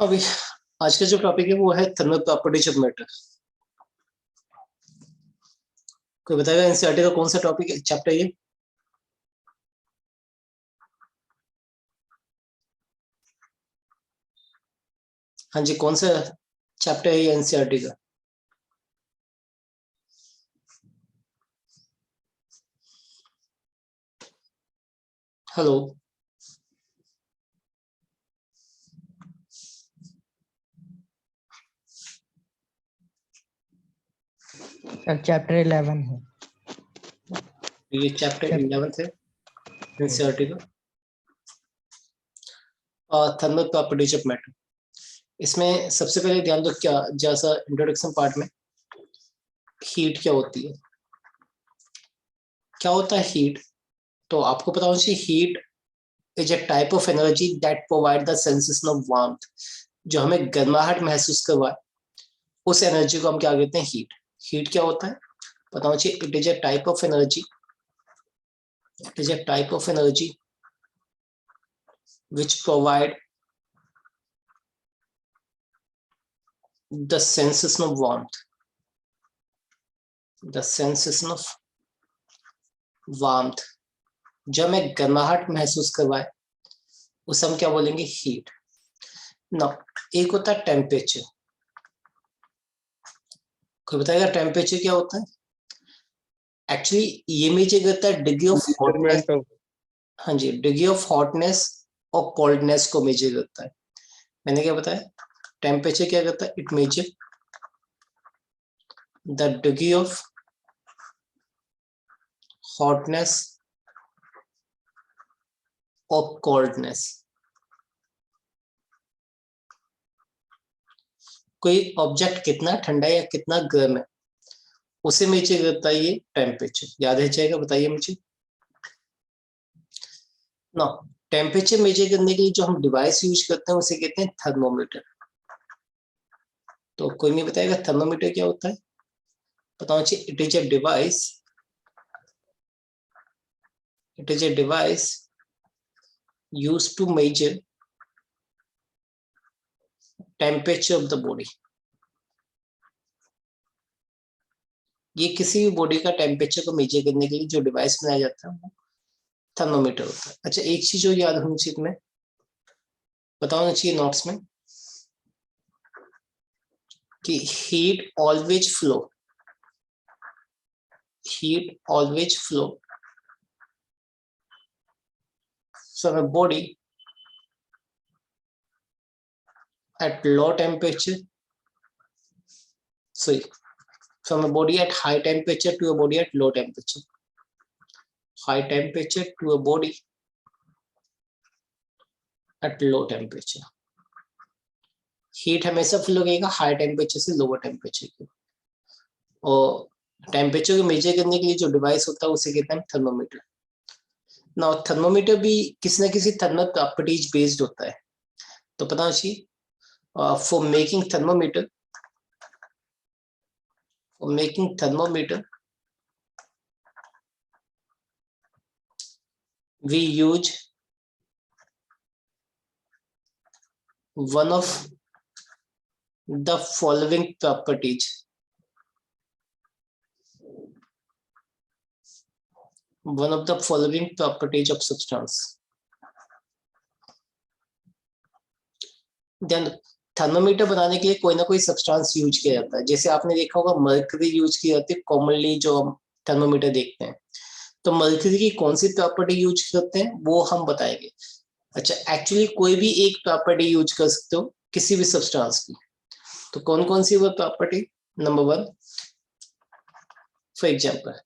अभी आज का जो टॉपिक है वो है थर्मल प्रॉपर्टीज ऑफ मैटर। कोई बताएगा एनसीईआरटी का कौन सा टॉपिक है, चैप्टर ये? हाँ जी, कौन सा चैप्टर है ये एनसीईआरटी का? हेलो। सर चैप्टर 11 है। ये चैप्टर 11 है एनसीईआरटी का, थर्मल प्रॉपर्टीज ऑफ मैटर। इसमें सबसे पहले ध्यान दो, क्या जैसा इंट्रोडक्शन पार्ट में हीट क्या होती है, क्या होता है हीट। तो आपको पता होना चाहिए heat is a type of energy that provide the sensation of warmth. जो हमें गर्माहट महसूस करवाए उस एनर्जी को हम क्या कहते हैं, हीट। हीट क्या होता है पता होना चाहिए। It is a type of energy, it is a type of energy which provide the sensation of warmth, the sensation of warmth। जब हमें गर्माहट महसूस करवाए उसे हम क्या बोलेंगे, हीट। ना, एक होता है टेम्परेचर। कोई बताएगा टेम्परेचर क्या होता है? एक्चुअली ये मेजर करता है डिग्री ऑफ हॉटनेस। हाँ जी, डिग्री ऑफ हॉटनेस और कोल्डनेस को मेजर करता है। मैंने क्या बताया, टेम्परेचर क्या करता है, it measure the degree of hotness और कोल्डनेस। कोई ऑब्जेक्ट कितना ठंडा या कितना गर्म है उसे मेजर करता है ये टेम्परेचर। याद रह जाएगा, बताइए मुझे ना। टेम्परेचर मेजर करने के लिए जो हम डिवाइस यूज करते हैं उसे कहते हैं थर्मोमीटर। तो कोई नहीं बताएगा थर्मोमीटर क्या होता है? बताओ चाहिए। It is a device, it is a device used to measure temperature of the body. ये किसी भी बॉडी का टेम्परेचर को मेजर करने के लिए जो डिवाइस बनाया जाता है वो थर्मोमीटर होता है। अच्छा, एक चीज जो याद होनी चाहिए तुम्हें, बताना चाहिए नोट्स में, कि heat always flow, heat always flow from a body at low temperature, sorry, from a body at high temperature to a body at low temperature, high temperature to a body at low temperature। Heat हमेशा flow करेगा high temperature से lower temperature की। और temperature को major करने के लिए जो डिवाइस होता है उसे कहते हैं थर्मोमीटर। ना, थर्मोमीटर भी किसी ना किसी थर्मल प्रॉपर्टीज बेस्ड होता है। तो पता चाहिए for making thermometer, for making thermometer we use one of the following properties, one of the following properties of substance। Then thermometer बनाने के लिए कोई ना कोई सब्सटेंस यूज किया जाता है। जैसे आपने देखा होगा मर्करी यूज की जाती है कॉमनली जो हम थर्मोमीटर देखते हैं। तो मर्करी की कौन सी प्रॉपर्टी यूज करते हैं वो हम बताएंगे। अच्छा, एक्चुअली कोई भी एक प्रॉपर्टी यूज कर सकते हो किसी भी सब्सटेंस की। तो कौन कौन सी वो प्रॉपर्टी? नंबर 1, फॉर एग्जाम्पल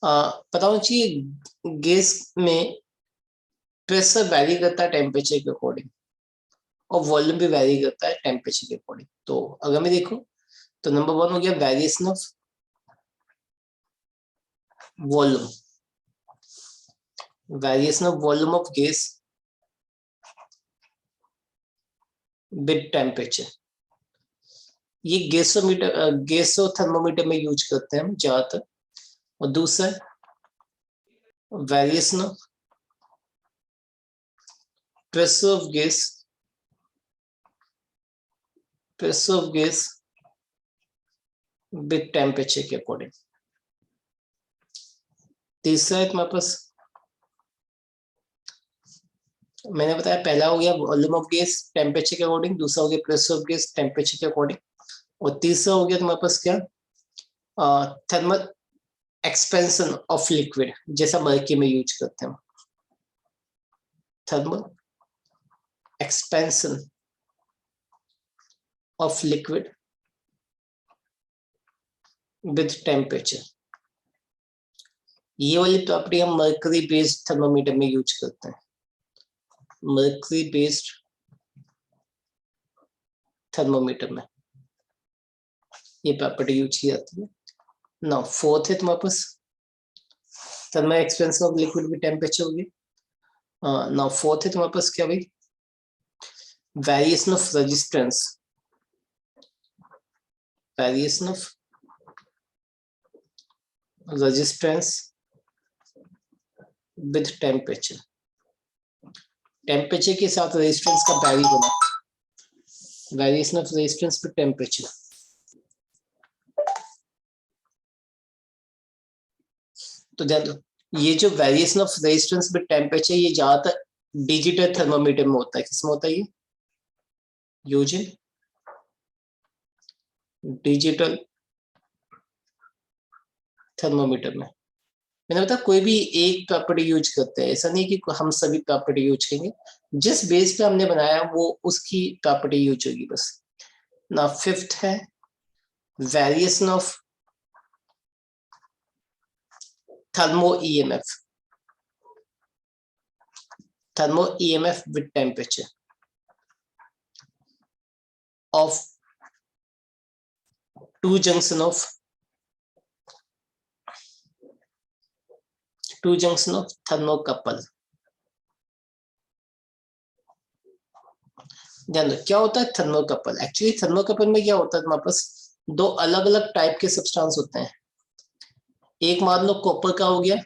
पता होना चाहिए गैस में प्रेशर वैरी करता है टेम्परेचर के अकॉर्डिंग, और वॉल्यूम भी वैरी करता है टेम्परेचर के अकॉर्डिंग। तो अगर मैं देखूं तो नंबर 1 हो गया variation of volume, variation of volume of gas with temperature. ये गैसोमीटर, गैसो थर्मोमीटर में यूज करते हैं हम ज्यादातर। और दूसरा variation of pressure of gas pressure of gas with temperature के अकॉर्डिंग। तीसरा है तुम्हारे पास, मैंने बताया पहला हो गया वॉल्यूम ऑफ गैस टेम्परेचर के अकॉर्डिंग, दूसरा हो गया प्रेशर ऑफ गैस टेम्परेचर के अकॉर्डिंग, और तीसरा हो गया तुम्हारे पास क्या, थर्मल एक्सपेंशन ऑफ लिक्विड, जैसा मर्क्यूरी में यूज करते हैं, thermal expansion of liquid with temperature. ये वाली प्रॉपर्टी हम मर्क्यूरी बेस्ड थर्मोमीटर में यूज करते हैं, मर्क्यूरी बेस्ड थर्मोमीटर में ये प्रॉपर्टी यूज की जाती है। नाउ फोर्थ है तुम्हारे पास thermal expansion of liquid with temperature होगी। नाउ फोर्थ है तुम्हारे पास क्या भाई, variation of resistance, variation of resistance with temperature, temperature के साथ रेजिस्टेंस का वैरी होना, variation of resistance with temperature. तो ध्यान दो, ये जो variation of resistance with temperature ये ज्यादातर डिजिटल थर्मोमीटर में होता है। किसमें होता है ये, यूजिन डिजिटल थर्मोमीटर में। मैंने बताया कोई भी एक प्रॉपर्टी यूज करते हैं, ऐसा नहीं कि हम सभी प्रॉपर्टी यूज करेंगे, जिस बेस पे हमने बनाया वो उसकी प्रॉपर्टी यूज होगी बस। ना फिफ्थ है variation of thermo EMF, thermo EMF with temperature of to junction of thermocouple. ध्यान दो क्या होता है थर्मोकपल, एक्चुअली थर्मोकपल में क्या होता है, तुम्हारे पास दो अलग अलग टाइप के सब्सटेंस होते हैं। एक मान लो कॉपर का हो गया,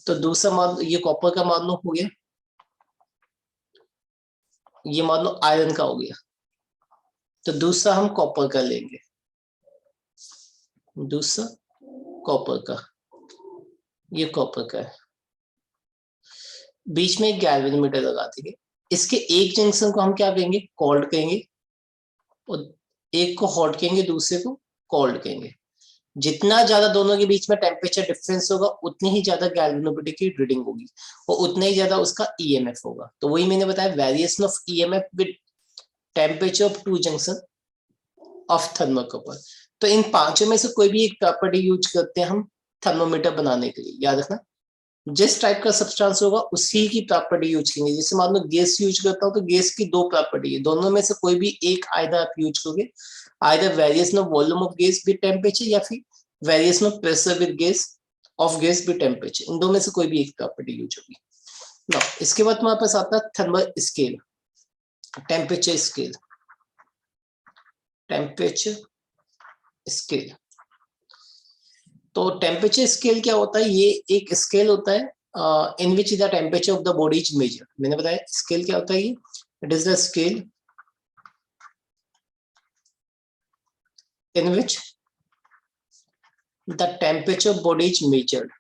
तो दूसरा मान लो ये कॉपर का मान लो हो गया, ये मान लो आयरन का हो गया, तो दूसरा हम कॉपर का लेंगे, दूसरा कॉपर का, ये कॉपर का है, बीच में एक गैल्वेनोमीटर लगा देंगे। इसके एक जंक्शन को हम क्या कहेंगे, कोल्ड कहेंगे, और एक को हॉट कहेंगे, दूसरे को कोल्ड कहेंगे। जितना ज्यादा दोनों के बीच में टेम्परेचर डिफरेंस होगा उतनी ही ज्यादा गैल्वेनोमीटर की रीडिंग होगी और उतना ही ज्यादा उसका ईएमएफ होगा। तो वही मैंने बताया variation of EMF with temperature of to junction of thermocouple. तो इन पांचों में से कोई भी एक प्रॉपर्टी यूज करते हैं हम थर्मोमीटर बनाने के लिए। याद रखना जिस टाइप का सब्सटेंस होगा उसी की प्रॉपर्टी यूज करेंगे। जैसे मान लो गैस यूज करता हूँ तो गैस की दो प्रॉपर्टी है, दोनों में से कोई भी एक आइदर आप यूज करोगे, either variation of volume of gas with temperature या फिर variation of pressure with gas of gas with temperature. इन दो में से कोई भी एक प्रॉपर्टी यूज होगी। नाउ इसके बाद हमारे पास आता है thermal scale, temperature scale, temperature scale. तो टेम्परेचर स्केल क्या होता है, ये एक स्केल होता है in which the temperature of the body is measured. मैंने बताया स्केल क्या होता है, ये it is the scale in which the temperature of body is measured.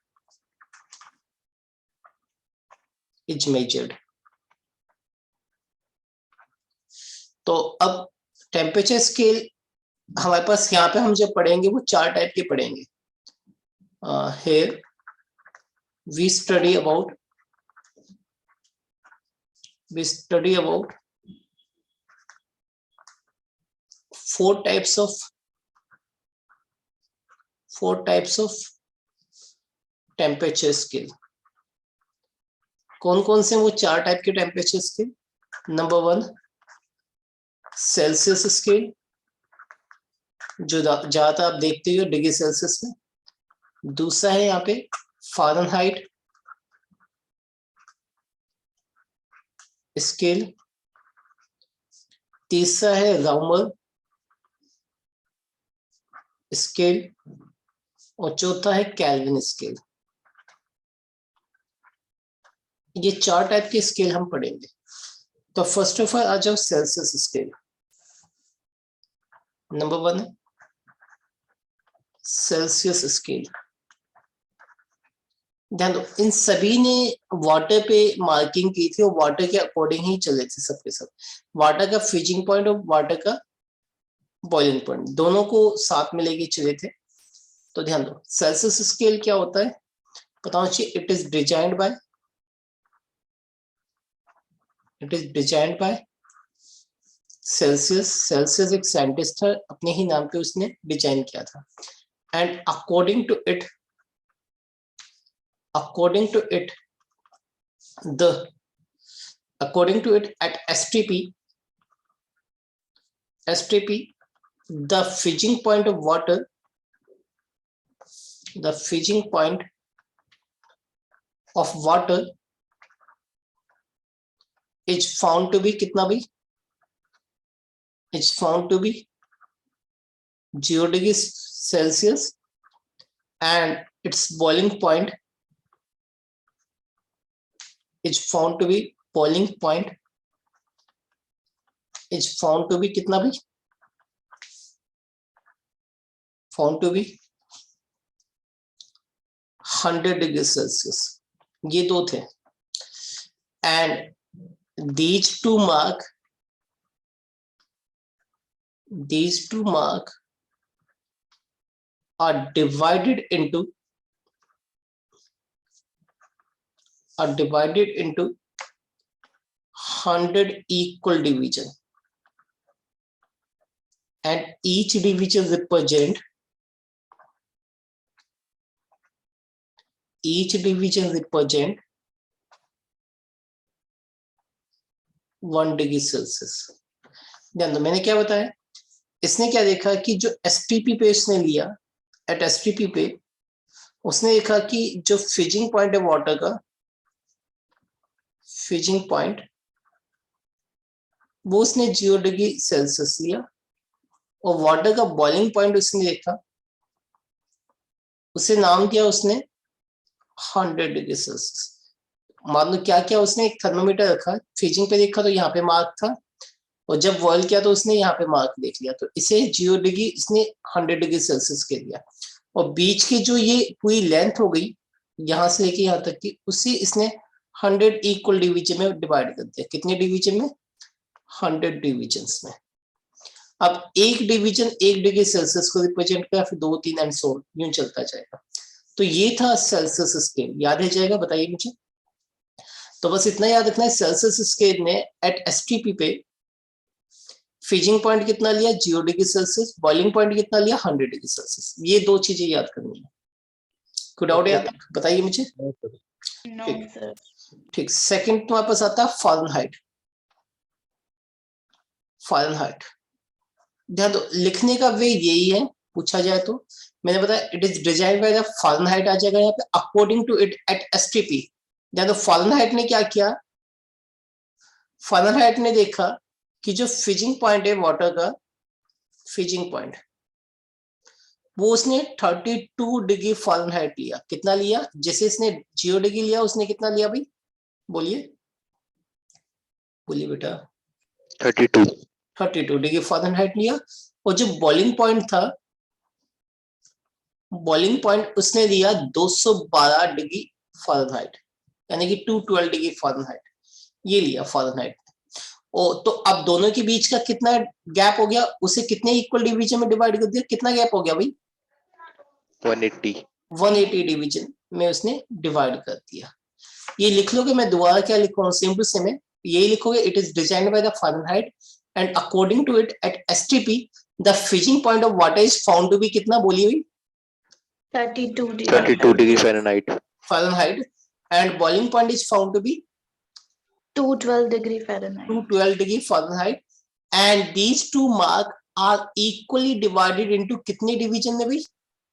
तो अब टेम्परेचर स्केल हमारे पास यहाँ पे हम जब पढ़ेंगे वो चार टाइप के पढ़ेंगे। here we study about four types of temperature scale. कौन कौन से वो चार टाइप के temperature scale. Number one Celsius scale, जो ज्यादातर आप देखते हो डिग्री सेल्सियस में। दूसरा है यहाँ पे फ़ारेनहाइट स्केल। तीसरा है राउमर स्केल और चौथा है केल्विन स्केल। ये चार टाइप के स्केल हम पढ़ेंगे। तो फर्स्ट ऑफ ऑल आ जाओ सेल्सियस स्केल। नंबर 1 है सेल्सियस स्केल। ध्यान दो, इन सभी ने वाटर पे मार्किंग की थी और वाटर के अकॉर्डिंग ही चले थे सबके सब। वाटर का फ्रीजिंग पॉइंट और वाटर का बॉइलिंग पॉइंट दोनों को साथ में लेके चले थे। तो ध्यान दो, सेल्सियस स्केल क्या होता है बताओ चाहिए। It is designed by Celsius. Celsius एक साइंटिस्ट था, अपने ही नाम पे उसने डिजाइन किया था। And according to it at STP, the freezing point of water, is found to be कितना भी, is found to be 0 degrees Celsius, and its boiling point is found to be कितना भी, found to be 100 degrees Celsius। ये दो थे। and these two mark are divided into 100 equal division, and each division represent 1 degree Celsius. ध्यान दो, मैंने क्या बताया, इसने क्या देखा कि जो STP पे इसने लिया, एट STP पे उसने देखा कि जो फ्रीजिंग पॉइंट है वाटर का, फ्रीजिंग पॉइंट वो उसने 0 डिग्री सेल्सियस लिया, और वाटर का बॉइलिंग पॉइंट उसने देखा, उसे नाम दिया उसने 100 डिग्री सेल्सियस। मान लो क्या क्या, उसने एक थर्मोमीटर रखा, फ्रीजिंग पे देखा तो यहाँ पे मार्क था, और जब बॉयल किया तो उसने यहाँ पे मार्क देख लिया, तो इसे 0 डिग्री इसने 100 डिग्री सेल्सियस के लिया, और बीच की जो ये पूरी लेंथ हो गई यहाँ से लेके यहाँ तक की, उसी इसने 100 इक्वल डिवीजन में डिवाइड कर दिया। कितने डिवीजन में? 100 डिवीजन में। अब एक डिवीजन 1 डिग्री सेल्सियस को रिप्रेजेंट किया, फिर 2, 3 एंड सो यूं चलता जाएगा। तो ये था सेल्सियस स्केल। याद है जाएगा? बताइए मुझे। तो बस इतना याद रखना है, सेल्सियस स्केल ने एट STP पे फ्रीजिंग पॉइंट कितना लिया? 0 डिग्री सेल्सियस। बॉइलिंग पॉइंट कितना लिया? 100 डिग्री सेल्सियस। ये दो चीजें याद करनी है। कोई डाउट है? बताइए मुझे। ठीक। सेकंड तुम्हारे पास आता है फ़ारेनहाइट। ध्यान दो, लिखने का वे यही है, पूछा जाए तो। मैंने बताया it is design by the Fahrenheit आ जाएगा यहाँ पे, according to it at STP। ध्यान दो, फ़ारेनहाइट ने क्या किया? फ़ारेनहाइट ने देखा कि जो फ्रीजिंग पॉइंट है वाटर का, फ्रीजिंग पॉइंट वो उसने 32 डिग्री फ़ारेनहाइट लिया। कितना लिया? जैसे इसने 0 डिग्री लिया, उसने कितना लिया भाई? बोलिए बेटा। 32 डिग्री फ़ारेनहाइट लिया। और जो बॉइलिंग पॉइंट था, बॉइलिंग पॉइंट उसने लिया 212 डिग्री फ़ारेनहाइट, यानी कि 212 डिग्री फ़ारेनहाइट ये लिया फ़ारेनहाइट। ओ तो अब दोनों के बीच का कितना गैप हो गया? उसे कितने इक्वल डिवीजन में डिवाइड कर दिया? कितना गैप हो गया भाई? 180 डिवीजन में उसने डिवाइड कर दिया। ये लिख लोगे। मैं दोबारा क्या लिखूंगा? सिंपल से मैं यही लिखोगे, it is designed by the Fahrenheit and according to it at STP the freezing point of water is found to be कितना? बोलिए भाई। 32 degree Fahrenheit and boiling point is found to be 212 degree Fahrenheit. 212 degree Fahrenheit and these two mark are equally divided into कितने division में भाई?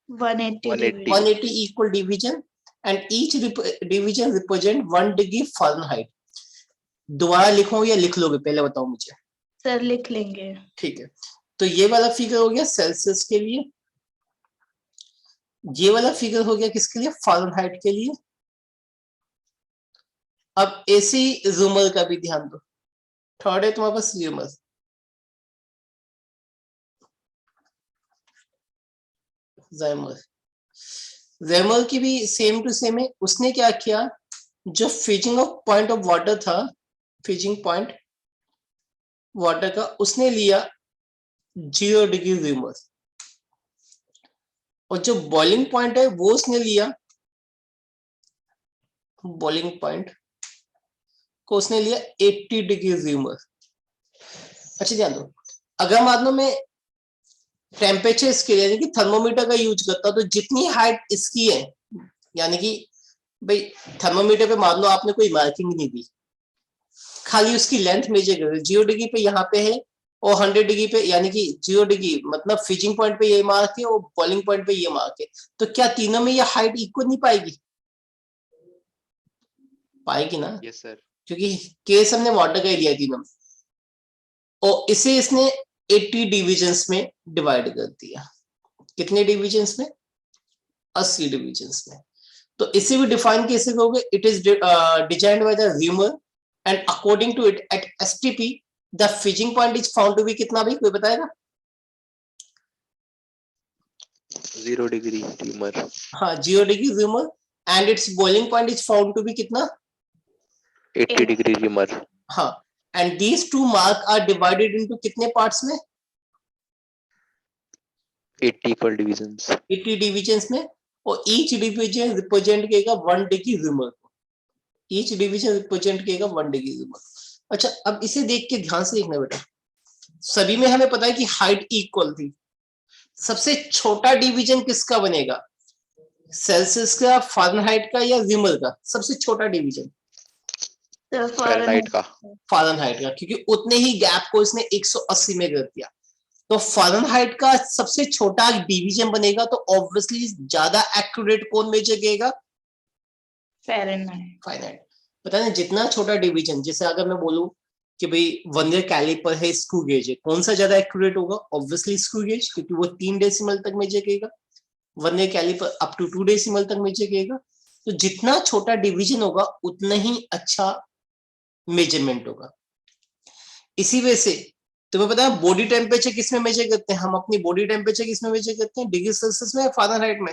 180 equal division, and each division represent 1 degree Fahrenheit। दोबारा लिखो या लिख लोगे? पहले बताओ मुझे। सर लिख लेंगे। ठीक है, तो ये वाला फिगर हो गया सेल्सियस के लिए, ये वाला फिगर हो गया किसके लिए? फ़ारेनहाइट के लिए। अब ऐसे ही ज़ूमर का भी ध्यान दो। थर्ड है तुम्हारे पास ज़ूमर। जैमर की भी सेम टू सेम है। उसने क्या किया, जो freezing of point of water था, फ्रीजिंग पॉइंट वाटर का, उसने लिया 0 डिग्री जैमर, और जो बॉइलिंग पॉइंट है वो उसने लिया, बॉइलिंग पॉइंट को उसने लिया 80 डिग्री जैमर। अच्छा ध्यान दो, अगर मान लो मैं टेम्परेचर स्केल यानी कि थर्मोमीटर का यूज करता हूं, तो जितनी हाइट इसकी है, यानी कि भाई थर्मोमीटर पे मान लो आपने कोई मार्किंग नहीं दी, खाली उसकी लेंथ मेजर कर, 0 डिग्री पे यहाँ पे है और 100 डिग्री पे, यानी कि 0 डिग्री मतलब फ्रीजिंग पॉइंट पे ये मार्क है और बॉइलिंग पॉइंट पे ये मार्क है, तो क्या तीनों में ये हाइट इक्वल नहीं पाएगी? पाएगी ना, यस सर। क्योंकि केस हमने वाटर का ही लिया तीनों में, और इसे इसने 80 डिविजन्स में डिवाइड कर दिया। कितने डिविजन्स में? 80 डिविजन्स में। तो इसे भी डिफाइन कैसे करोगे? It is designed by the Reaumur and according to it at STP the freezing point is found to be कितना, भी कोई बताएगा? 0 डिग्री र्यूमर। हाँ, 0 degree Reaumur and its boiling point is found to be कितना? 80 degree Reaumur. हाँ, and these two mark are divided into कितने parts में? 80 equal divisions. 80 divisions में, और ईच डिवीजन रिप्रेजेंट करेगा 1 degree rumour. Each division represent करेगा 1 degree rumour. अच्छा, अब इसे देख के ध्यान से देखना बेटा, सभी में हमें पता है कि हाइट इक्वल थी, सबसे छोटा डिवीजन किसका बनेगा? सेल्सियस का, फ़ारेनहाइट का, या र्यूमर का? सबसे छोटा डिवीजन फ़ारेनहाइट का। फ़ारेनहाइट का, क्योंकि उतने ही गैप को इसने 180 में कर दिया। तो फ़ारेनहाइट का सबसे छोटा डिवीजन बनेगा, तो ऑब्वियसली ज्यादा एक्यूरेट कौन मेजर करेगा? फ़ारेनहाइट। पता नहीं, जितना छोटा डिवीजन, जैसे अगर मैं बोलूं कि भाई वर्नियर कैलिपर है, स्क्रू गेज है, कौन सा ज्यादा एक्यूरेट होगा? ऑब्वियसली स्क्रू गेज, क्योंकि वो 3 डेसिमल तक मेजर करेगा, vernier caliper up to 2 decimal तक मेजर करेगा। तो जितना छोटा डिवीजन होगा उतना ही अच्छा मेजरमेंट होगा। इसी वजह से तुम्हें पता है बॉडी टेम्परेचर किसमें मेजर करते हैं? हम अपनी बॉडी टेम्परेचर किसमें मेजर करते हैं? डिग्री सेल्सियस में या फ़ारेनहाइट में?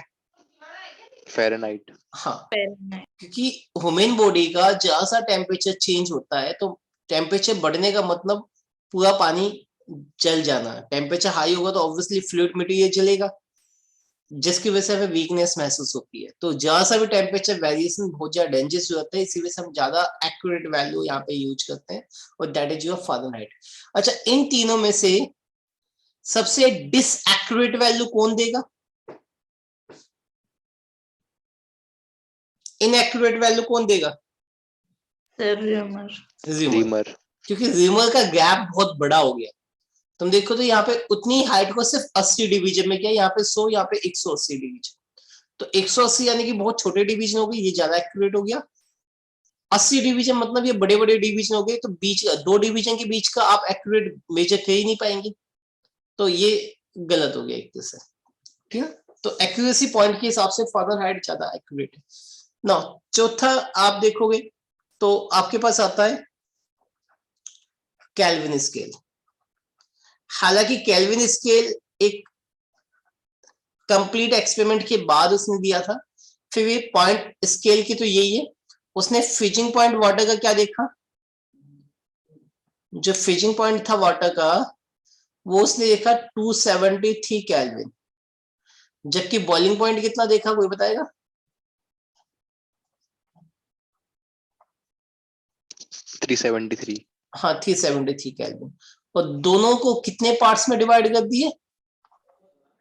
फ़ारेनहाइट। हाँ, क्योंकि ह्यूमन बॉडी का जहाँ सा टेम्परेचर चेंज होता है, तो टेम्परेचर बढ़ने का मतलब पूरा पानी जल जाना। टेम्परेचर हाई होगा तो ऑब्वियसली फ्लूइड मटेरियल जलेगा, जिसकी वजह से हमें वीकनेस महसूस होती है। तो जहां सा भी टेम्परेचर वेरिएशन बहुत ज्यादा डेंजरस हो जाता है, इसी वजह से हम ज्यादा एक्यूरेट वैल्यू यहाँ पे यूज करते हैं, और दैट इज योर फ़ारेनहाइट। अच्छा, इन तीनों में से सबसे डिसएक्यूरेट वैल्यू कौन देगा? इनएक्यूरेट वैल्यू कौन देगा? र्यूमर, क्योंकि र्यूमर का गैप बहुत बड़ा हो गया। तुम देखो तो यहाँ पे उतनी हाइट को सिर्फ 80 डिवीजन में किया, यहाँ पे 100, यहाँ पे 180 डिवीजन। तो 180 यानी कि बहुत छोटे डिवीजन हो गए, ये ज्यादा एक्यूरेट हो गया। 80 डिवीजन मतलब ये बड़े बड़े डिवीजन हो गए, तो बीच का 2 डिवीजन के बीच का आप एक्यूरेट मेजर कर ही नहीं पाएंगे, तो ये गलत हो गया एक तरह से, ठीक है। तो एक्यूरेसी पॉइंट के हिसाब से फ़ारेनहाइट ज्यादा एक्यूरेट है ना। चौथा आप देखोगे तो आपके पास आता है केल्विन स्केल। हालांकि केल्विन स्केल एक कंप्लीट एक्सपेरिमेंट के बाद उसने दिया था, फिर ये पॉइंट स्केल की तो यही है। उसने फ्रीजिंग पॉइंट वाटर का क्या देखा? जो फ्रीजिंग पॉइंट था वाटर का वो उसने देखा 273 केल्विन, जबकि बॉइलिंग पॉइंट कितना देखा, कोई बताएगा? 373। हाँ, 373 केल्विन। और दोनों को कितने पार्ट्स में डिवाइड कर दिए?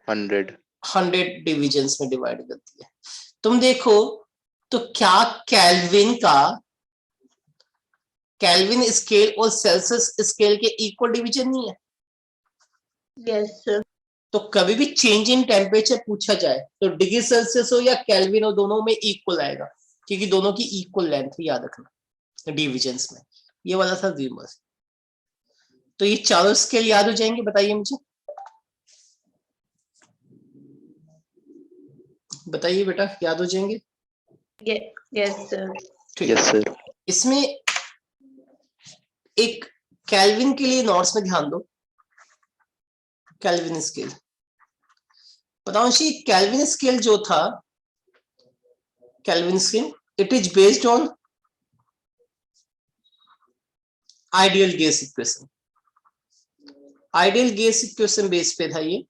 100 डिविजन्स में डिवाइड कर दिए। तुम देखो तो क्या केल्विन स्केल और सेल्सियस स्केल के इक्वल डिवीजन नहीं है? Yes sir. तो कभी भी चेंज इन टेम्परेचर पूछा जाए तो डिग्री सेल्सियस हो या केल्विन हो, दोनों में इक्वल आएगा, क्योंकि दोनों की इक्वल लेंथ है, याद रखना डिविजन्स में। ये वाला था र्यूमर। तो ये चारों स्केल याद हो जाएंगे, बताइए मुझे, बताइए बेटा, याद हो जाएंगे? Yes sir. ठीक यस है। सर। इसमें एक केल्विन के लिए नोट्स में ध्यान दो, केल्विन स्केल पतांशी केल्विन स्केल जो था, Kelvin scale, it is based on ideal gas equation. Ideal gas equation base पे था ये।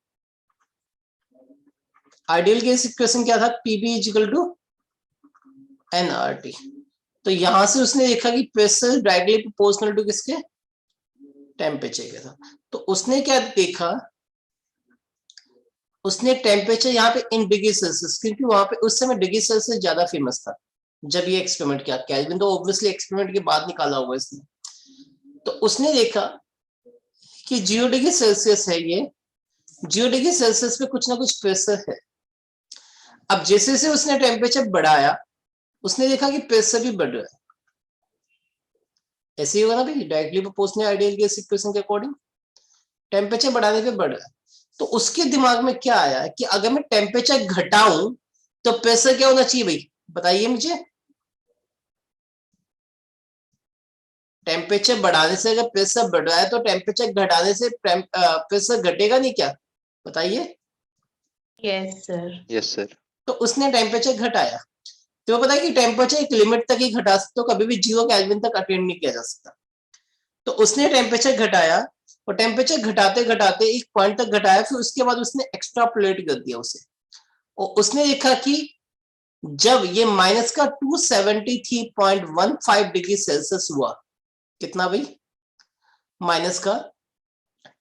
आइडियल गैस इक्वेशन क्या था? PV is equal to NRT. तो यहां से उसने देखा कि प्रेशर डायरेक्टली प्रोपोर्शनल टू किसके? टेम्परेचर के था। तो उसने क्या देखा? उसने टेम्परेचर यहाँ पे इन डिग्री सेल्सियस, क्योंकि वहां पे उस समय डिग्री सेल्सियस ज्यादा फेमस था जब ये एक्सपेरिमेंट किया। केल्विन तो ऑब्वियसली एक्सपेरिमेंट के बाद निकाला हुआ इसने। तो उसने देखा कि 0 डिग्री सेल्सियस है ये, 0 डिग्री सेल्सियस पे कुछ ना कुछ प्रेशर है। अब जैसे जैसे उसने टेम्परेचर बढ़ाया, उसने देखा कि प्रेशर भी बढ़ रहा है। ऐसे ही होगा ना भाई, directly proportional ideal gas equation के अकॉर्डिंग टेम्परेचर बढ़ाने पे बढ़ रहा है। तो उसके दिमाग में क्या आया कि अगर मैं टेम्परेचर घटाऊं तो प्रेशर क्या होना चाहिए भाई? बताइए मुझे। टेम्परेचर बढ़ाने से अगर प्रेशर बढ़ रहा है तो टेम्परेचर घटाने से प्रेशर घटेगा नहीं क्या? बताइए। Yes, sir. Yes, sir. तो उसने टेम्परेचर घटाया। तो पता है कि टेम्परेचर एक लिमिट तक ही घटा सकते हो, कभी भी 0 केल्विन तक अटेंड नहीं किया जा सकता। तो उसने टेम्परेचर घटाया और टेम्परेचर घटाते घटाते एक पॉइंट तक घटाया, फिर उसके बाद उसने एक्स्ट्रापोलेट कर दिया उसे, और उसने देखा कि जब ये माइनस का 273.15 डिग्री सेल्सियस हुआ, कितना भाई? माइनस का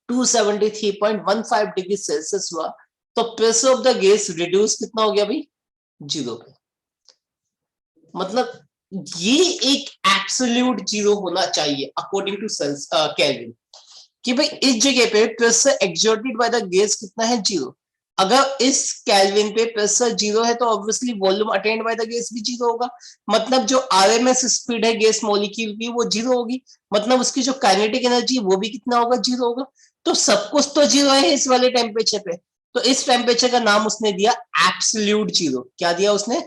273.15 डिग्री सेल्सियस हुआ, तो pressure of the gas reduce कितना हो गया भाई? 0 पे। मतलब ये एक एब्सोल्यूट 0 होना चाहिए अकॉर्डिंग टू केल्विन, कि भाई इस जगह पे pressure exerted by the gas कितना है? 0। अगर इस केल्विन पे प्रेशर 0 है तो obviously volume attend by the gas भी 0 होगा। मतलब जो आरएमएस स्पीड है गैस मॉलिक्यूल की वो 0 होगी। मतलब उसकी जो काइनेटिक एनर्जी वो भी कितना होगा? 0 होगा। तो सब कुछ तो 0 है इस वाले टेम्परेचर पे। तो इस टेम्परेचर का नाम उसने दिया एब्सोल्यूट 0। क्या दिया उसने?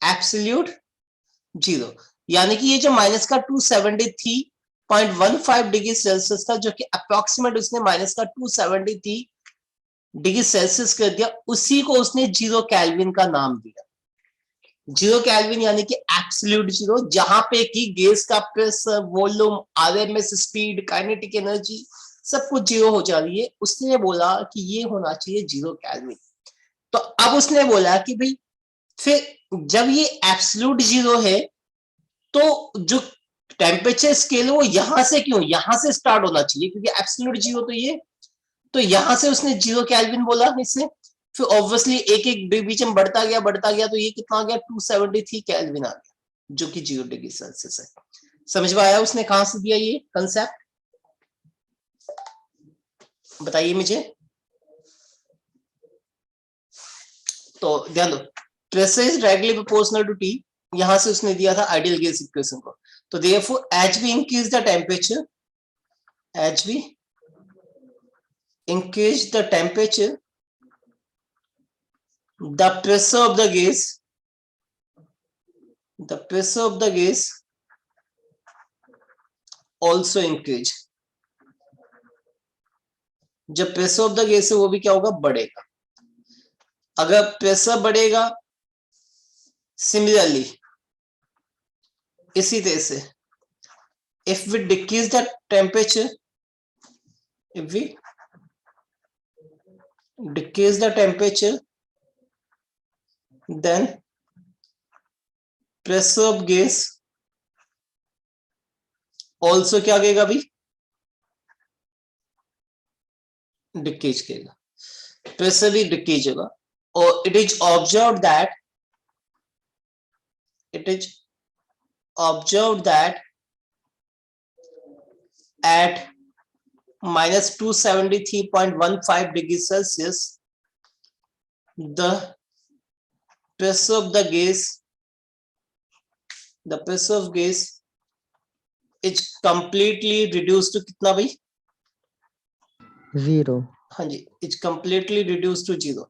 एब्सोल्यूट 0। यानी कि ये जो माइनस का 273.15 डिग्री सेल्सियस था, जो कि अप्रोक्सीमेट उसने माइनस का 273 डिग्री सेल्सियस कर दिया, उसी को उसने 0 केल्विन का नाम दिया। 0 केल्विन यानी कि एब्सोल्यूट 0, जहां पे कि गैस का pressure, volume, RMS speed, kinetic energy सब कुछ 0 हो जा रही है। उसने बोला कि ये होना चाहिए 0 केल्विन। तो अब उसने बोला कि भाई फिर जब ये एब्सोल्यूट 0 है तो जो टेम्परेचर स्केल है वो यहां से क्यों? यहां से स्टार्ट होना चाहिए, क्योंकि एब्सोल्यूट 0 तो ये, तो यहां से उसने 0 केल्विन बोला इससे। फिर ऑब्वियसली एक एक बीच में बढ़ता गया, तो ये कितना आ गया? 273 केल्विन आ गया, जो कि 0 डिग्री सेल्सियस है। समझ में आया उसने कहां से दिया ये कंसेप्ट? बताइए मुझे। तो ध्यान दो, pressure is directly proportional to T, यहां से उसने दिया था आइडियल गैस इक्वेशन को। तो therefore H we increase the temperature, H we increase the temperature, the pressure of the gas also increase। जब प्रेशर ऑफ द गैस है वो भी क्या होगा? बढ़ेगा। अगर प्रेशर बढ़ेगा, सिमिलरली इसी तरह से if we decrease the temperature, if we decrease the temperature, then pressure of gas also क्या करेगा भाई? डिक्रीज करेगा, प्रेशर भी डिक्रीज होगा। और it is observed that at minus 273.15 degrees Celsius, the pressure of gas is completely reduced to कितना भाई? 0. हाँ जी, it's completely reduced to 0,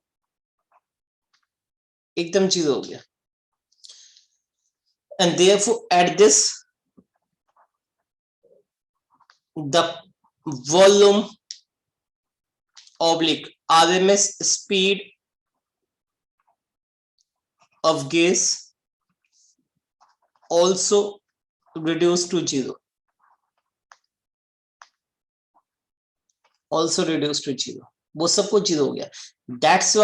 एकदम 0 हो गया। And therefore at this the volume oblique RMS speed of gas also reduced to zero. Also reduced to zero. वो सब कुछ zero हो गया. That's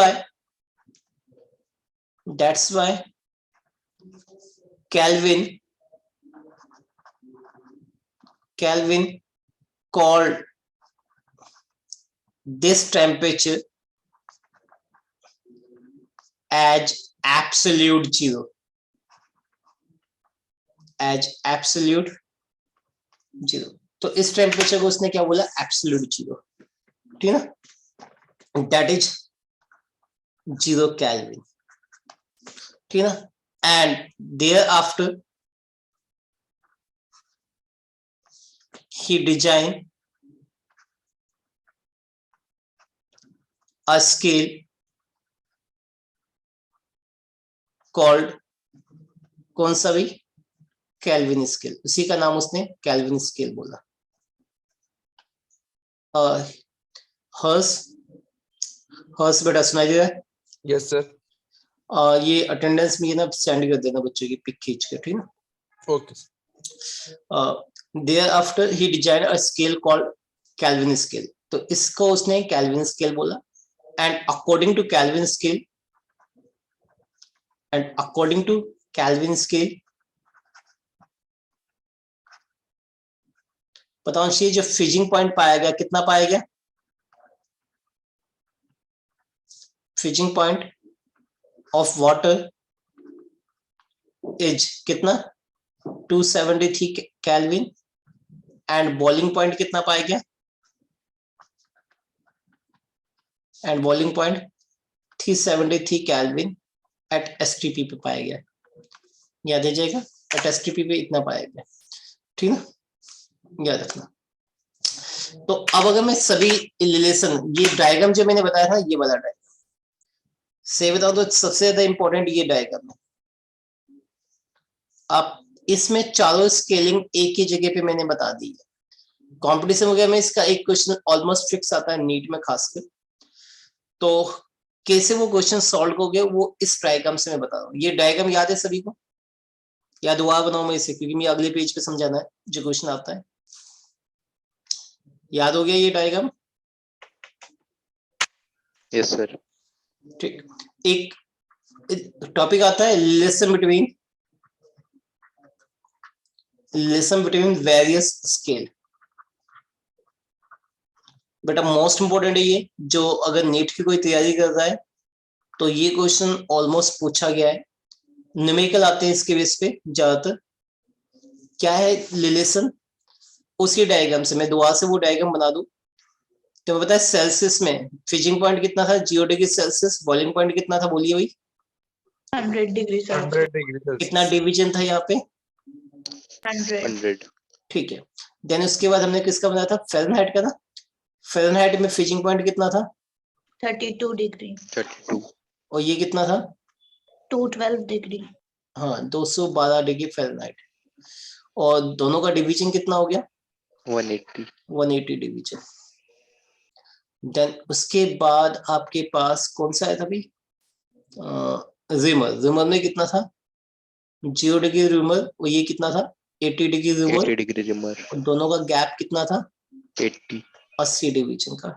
why Kelvin called this temperature as absolute zero. As absolute zero. तो इस temperature को उसने क्या बोला? Absolute zero. ठीक है ना? That is 0 Kelvin. ठीक है ना? And thereafter he designed a scale called कौन सा भी? Kelvin scale. उसी का नाम उसने केल्विन स्केल बोला. हर्ष बेटा सुनाई दे रहा है? Yes sir. ये अटेंडेंस में ये ना सेंड कर देना बच्चों की पिक खींच के. ठीक है ना? Okay. Thereafter he designed a scale called Kelvin scale. तो इसको उसने Kelvin scale बोला. And according to Kelvin scale, बताओ ये जो फ्रीजिंग पॉइंट पाया गया कितना पाया गया? Freezing point of water is कितना? 273 केल्विन. एंड बॉइलिंग पॉइंट कितना पाया गया? And boiling point 373 Kelvin at STP पे पाया गया. याद आ जाएगा? एट एसटीपी पे इतना पाया गया. ठीक है, याद रखना. तो अब अगर मैं सभी रिलेशन, ये डायग्राम जो मैंने बताया था, ये वाला डायग्राम से बताऊं तो सबसे ज्यादा इंपॉर्टेंट ये डायग्राम है. आप इसमें चारों स्केलिंग एक ही जगह पे मैंने बता दी है. कंपटीशन वगैरह में इसका एक क्वेश्चन ऑलमोस्ट फिक्स आता है, नीट में खासकर. तो कैसे वो क्वेश्चन सॉल्व हो गए वो इस डायग्राम से मैं बता रहा हूँ. ये डायग्राम याद है सभी को? या दोबारा बनाऊं मैं इसे, क्योंकि मैं अगले पेज पे समझाना है जो क्वेश्चन आता है. याद हो गया ये डायग्राम? Yes sir. ठीक. एक टॉपिक आता है रिलेशन बिटवीन वेरियस स्केल. बेटा मोस्ट इंपोर्टेंट है ये, जो अगर नीट की कोई तैयारी कर रहा है तो ये क्वेश्चन ऑलमोस्ट पूछा गया है. न्यूमेरिकल आते हैं इसके बेस पे ज्यादातर. क्या है रिलेशन? उसी डायग्राम से मैं दोबारा से वो डायग्राम बना दूं तो पता है सेल्सियस में फ्रीजिंग पॉइंट कितना था? 0 डिग्री सेल्सियस. बॉइलिंग पॉइंट कितना था? बोलिए भाई. 100 डिग्री 100 डिग्री सेल्सियस. कितना डिवीजन था यहाँ पे? 100. ठीक है. देन उसके बाद हमने किसका बनाया था? फ़ारेनहाइट का था. फ़ारेनहाइट में फ्रीजिंग पॉइंट कितना था? 32 डिग्री. 32. और ये कितना था? 212 डिग्री. हाँ, 212 डिग्री फ़ारेनहाइट. और दोनों का डिवीजन कितना हो गया? 180 डिवीजन. देन उसके बाद आपके पास कौन सा आया था भाई? रिमर में कितना था? 0 डिग्री रिमर. और ये कितना था? 80 डिग्री रिमर. 80 degree reamer. दोनों का गैप कितना था? 80 डिवीजन का.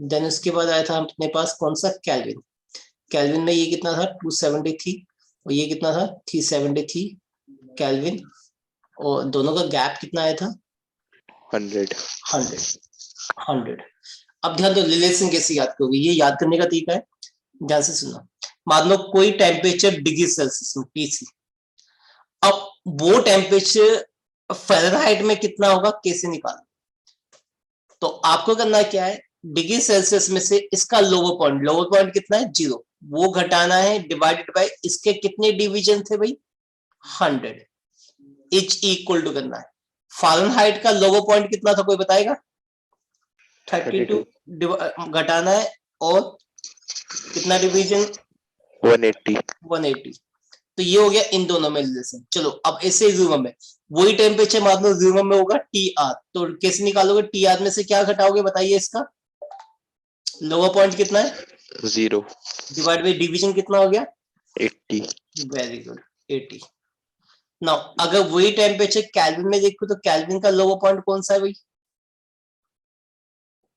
देन उसके बाद आया था अपने पास कौन सा? केल्विन में ये कितना था? 273. और ये कितना था? 373 केल्विन. और दोनों का गैप कितना आया था? 100. अब ध्यान दो रिलेशन कैसे याद करोगे, ये याद करने का तरीका है. ध्यान से सुनना. मान लो कोई टेम्परेचर डिग्री सेल्सियस में TC. अब वो टेम्परेचर फ़ारेनहाइट में कितना होगा कैसे निकालना? तो आपको करना क्या है? डिग्री सेल्सियस में से इसका लोअर पॉइंट कितना है? 0. वो घटाना है डिवाइडेड बाय इसके कितने डिवीजन थे भाई? 100. इच इक्वल टू करना है. फ़ारेनहाइट का लोअर पॉइंट कितना था, कोई बताएगा? 32 घटाना है और कितना डिवीजन? 180. तो ये हो गया इन दोनों में रिलेशन. चलो अब ऐसे रूम में वही टेम्परेचर मान लो रूम में होगा TR. तो कैसे निकालोगे? TR में से क्या घटाओगे बताइए इसका? लोअर पॉइंट कितना है? 0. डिवाइड बाय डिवीजन कितना हो गया? 80. Very good, 80. नाउ अगर वही टेम्परेचर केल्विन में देखो तो केल्विन का लोअर पॉइंट कौन सा है भाई?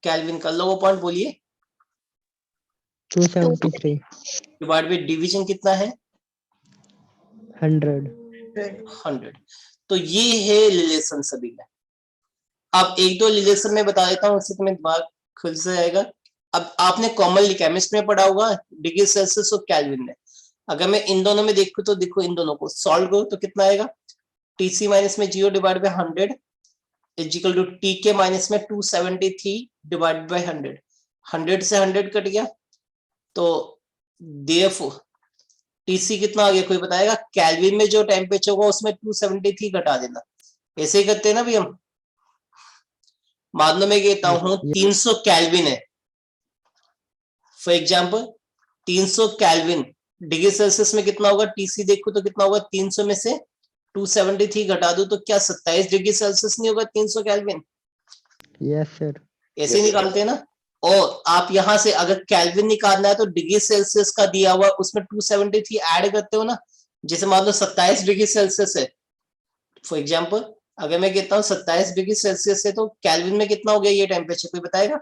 केल्विन का लोअर पॉइंट बोलिए। 273. डिवाइड बाय डिवीजन कितना है? 100. 100. तो ये है रिलेशन सभी में। अब एक दो रिलेशन में बता देता हूँ, उससे तुम्हें दिमाग खुल से जाएगा। अब आपने कॉमनली केमिस्ट्री में पढ़ा होगा डिग्री सेल्सियस और केल्विन में। अगर मैं इन दोनों में देखूं तो देखो, इन दोनों को सॉल्व करो तो कितना आएगा? TC माइनस में 0 divide by 100 is equal to TK minus में 273 डिवाइड बाय 100. 100 से 100 कट गया तो देयरफॉर TC कितना आ गया? कोई बताएगा? केल्विन में जो टेम्परेचर होगा उसमें 273 घटा देना। ऐसे ही करते हैं ना भी हम। मान लो मैं कहता हूं 300 केल्विन है, for example 300 kelvin degree Celsius में कितना होगा? TC देखो तो कितना होगा? 300 में से 273 घटा दो तो क्या 27 डिग्री सेल्सियस नहीं होगा 300 केल्विन? Yes, sir. ऐसे निकालते हैं ना। और आप यहां से अगर केल्विन निकालना है तो डिग्री सेल्सियस का दिया हुआ उसमें 273 ऐड करते हो ना। जैसे मान लो 27 डिग्री सेल्सियस है, फॉर एग्जाम्पल अगर मैं कहता हूँ 27 डिग्री सेल्सियस है तो केल्विन में कितना हो गया ये टेम्परेचर? कोई बताएगा?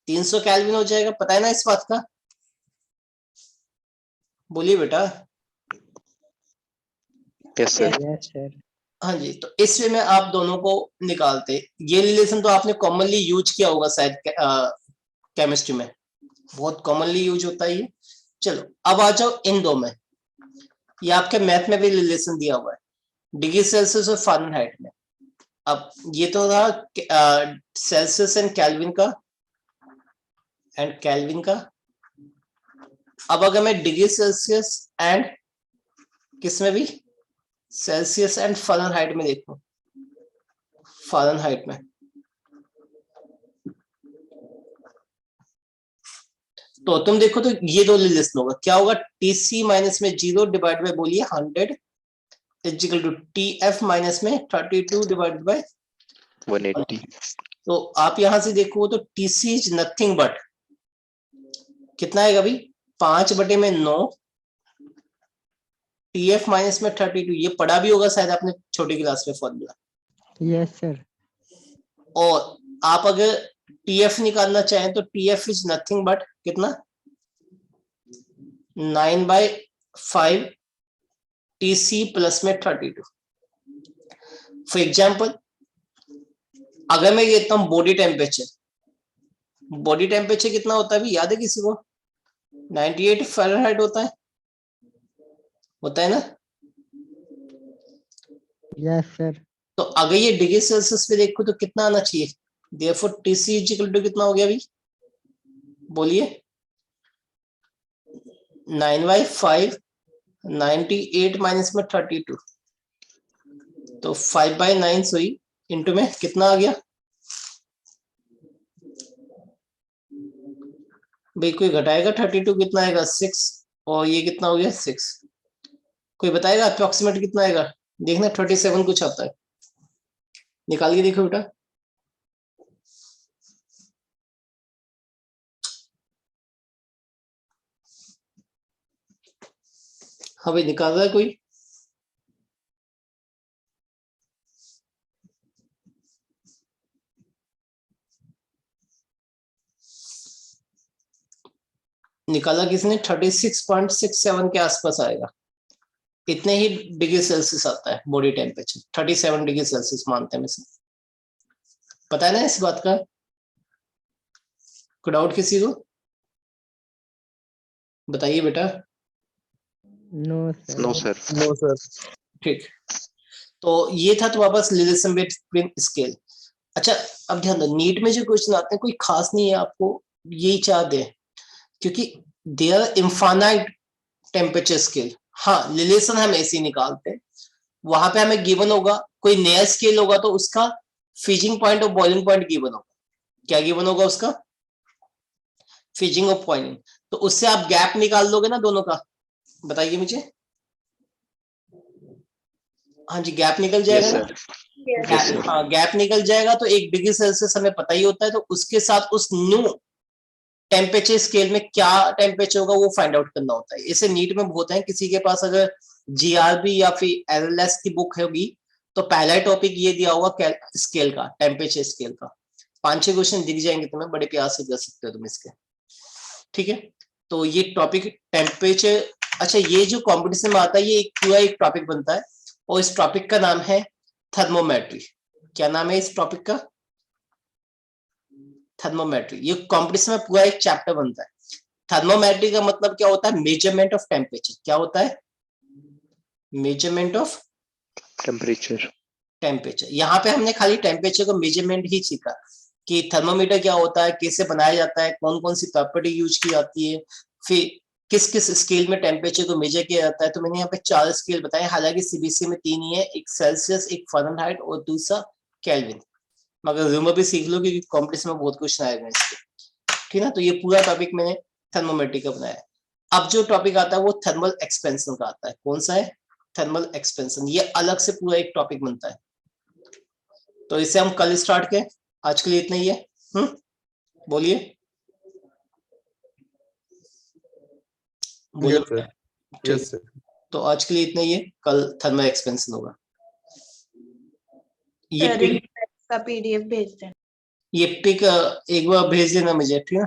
300 केल्विन हो जाएगा। पता है ना इस बात का? बोलिए बेटा। Yes, sir. Yes, sir. हाँ जी, तो इस वे में आप दोनों को निकालते। ये रिलेशन तो आपने कॉमनली यूज किया होगा शायद केमिस्ट्री में, बहुत कॉमनली यूज होता है ये। चलो अब आ जाओ इन दो में। ये आपके मैथ में भी रिलेशन दिया हुआ है डिग्री सेल्सियस और फ़ारेनहाइट में। अब ये तो रहा सेल्सियस एंड केल्विन का अब अगर मैं डिग्री सेल्सियस एंड किसमें भी सेल्सियस एंड फ़ारेनहाइट में देखूं, फ़ारेनहाइट में तो तुम देखो तो ये दो रिलेशन होगा। क्या होगा? TC माइनस में 0 डिवाइड बाय बोलिए 100 is equal to TF minus में 32 डिवाइड बाय 180. तो आप यहां से देखो तो TC इज नथिंग बट कितना आएगा भाई? 5/9 TF माइनस में 32। ये पढ़ा भी होगा शायद आपने छोटी क्लास में फॉर्मूला। Yes, sir. और आप अगर TF निकालना चाहें तो TF इज नथिंग बट कितना? 9/5 TC प्लस में 32। फॉर एग्जाम्पल अगर मैं कहता हूं बॉडी टेम्परेचर कितना होता है? याद है किसी को? 98 फ़ारेनहाइट होता है ना। Yes, sir. तो अगर ये डिग्री सेल्सियस पे देखो तो कितना आना चाहिए? Therefore TC is equal to कितना हो गया भाई? बोलिए। 9/5 98 माइनस में 32 तो 5/9 सॉरी इंटू में कितना आ गया भाई? कोई घटाएगा? 32 कितना आएगा? 6 और ये कितना हो गया? 6। कोई बताएगा अप्रोक्सीमेट कितना आएगा? देखना 37 कुछ आता है, निकाल के देखो बेटा। हाँ भाई, निकाल रहा है कोई? निकाला किसने? 36.67 के आसपास आएगा। इतने ही डिग्री सेल्सियस आता है बॉडी टेम्परेचर। 37 डिग्री सेल्सियस मानते हैं वैसे। पता है ना इस बात का? कोई डाउट किसी को? बताइए बेटा। No, sir. No, sir. No, sir. ठीक, तो ये था तुम्हारे पास रिलेशन बिटवीन स्केल। अच्छा, अब ध्यान दो, नीट में जो क्वेश्चन आते हैं कोई खास नहीं है, आपको यही चाह दे क्योंकि they are infinite temperature scale. हाँ, रिलेशन हम ऐसे ही निकालते हैं। वहां पे हमें गिवन होगा कोई नया स्केल होगा तो उसका फ्रीजिंग पॉइंट और बॉइलिंग पॉइंट गिवन होगा। क्या गिवन होगा? उसका फ्रीजिंग और बॉइलिंग। तो उससे आप गैप निकाल दोगे ना दोनों का। बताइए मुझे। हाँ जी, गैप निकल Yes, जाएगा ना? sir. Yes. Yes, sir. हाँ, गैप निकल जाएगा तो 1 डिग्री सेल्सियस हमें पता ही होता है, तो उसके साथ उस न्यू टेम्परेचर स्केल में क्या टेम्परेचर होगा वो फाइंड आउट करना होता है। इसे नीट में बहुत है, किसी के पास अगर जीआरबी या फिर एलएलएस की बुक होगी तो पहला टॉपिक ये दिया होगा स्केल का, टेम्परेचर स्केल का। 5-6 क्वेश्चन दिख जाएंगे तुम्हें, बड़े प्यार से कर सकते हो तुम इसके, ठीक है। तो ये टॉपिक टेम्परेचर, अच्छा ये जो कॉम्पिटिशन में आता है ये पूरा एक टॉपिक बनता है और इस टॉपिक का नाम है थर्मोमेट्री। क्या नाम है इस टॉपिक का? थर्मोमेट्री। ये कंपटीशन में पूरा एक चैप्टर बनता है। थर्मोमेट्री का मतलब क्या होता है? Measurement of temperature. क्या होता है? Measurement of Temperature. टेम्परेचर। यहाँ पे हमने खाली टेम्परेचर का मेजरमेंट ही सीखा कि थर्मोमीटर क्या होता है, कैसे बनाया जाता है, कौन कौन सी प्रॉपर्टी यूज की जाती है, फिर किस किस स्केल में टेम्परेचर को मेजर किया जाता है। तो मैंने यहाँ पे 4 स्केल बताए, हालांकि सीबीएसई में 3 ही है, एक सेल्सियस, एक फ़ारेनहाइट और दूसरा केल्विन। मगर रूमर भी सीख लो क्योंकि कॉम्पिटिशन में बहुत क्वेश्चन आएगा इसके, ठीक है ना। तो ये पूरा टॉपिक मैंने थर्मोमेट्री का बनाया। अब जो टॉपिक आता है वो थर्मल एक्सपेंशन का आता है। कौन सा है? Thermal expansion. ये अलग से पूरा एक टॉपिक बनता है। तो इसे हम कल स्टार्ट करें, आज के लिए इतना ही है। बोलिए बोलिए। Yes, sir. ठीक। Yes, sir. तो आज के लिए इतना ही है, कल थर्मल एक्सपेंशन होगा। ये सर पिक, का PDF भेज दें। ये पिक एक बार भेज देना मुझे, ठीक है।